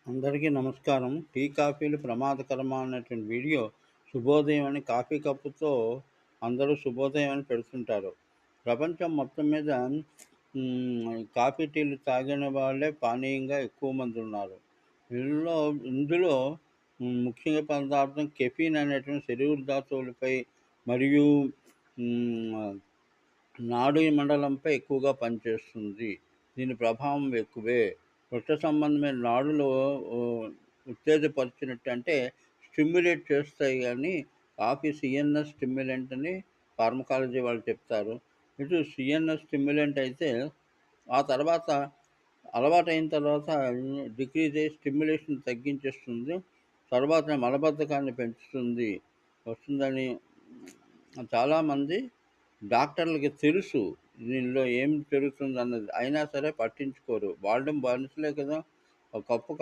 అందరికీ నమస్కారం. టీ, కాఫీలు ప్రమాదకరమా అన్నటువంటి వీడియో శుభోదయం అని కాఫీ కప్పుతో అందరూ శుభోదయం అని పెడుతుంటారు. ప్రపంచం మొత్తం మీద కాఫీ, టీలు తాగిన వాళ్ళే పానీయంగా ఎక్కువ మంది ఉన్నారు. ఇందులో ముఖ్య పదార్థం కెఫీన్ అనేటువంటి శరీర ధాతువులపై మరియు హ్మ్, నాడీ మండలంపై ఎక్కువగా పనిచేస్తుంది. దీని ప్రభావం ఎక్కువే. రక్త సంబంధమైన నాడులు ఉత్తేజపరిచినట్టు అంటే స్టిమ్యులేట్ చేస్తాయి కానీ కాఫీ సిఎన్ఎస్ స్టిమ్యులెంట్ అని ఫార్మకాలజీ వాళ్ళు చెప్తారు. ఇటు సిఎన్ఎస్ స్టిమ్యులెంట్ అయితే ఆ తర్వాత అలవాటైన తర్వాత డిక్రీజ్ అయ్యి స్టిమ్యులేషన్ తగ్గించేస్తుంది. తర్వాత మలబద్ధకాన్ని పెంచుతుంది వస్తుందని చాలామంది డాక్టర్లకి తెలుసు దీనిలో ఏం జరుగుతుందన్నది. అయినా సరే పట్టించుకోరు. వాళ్ళేం మనుషులే కదా! ఒక కప్పు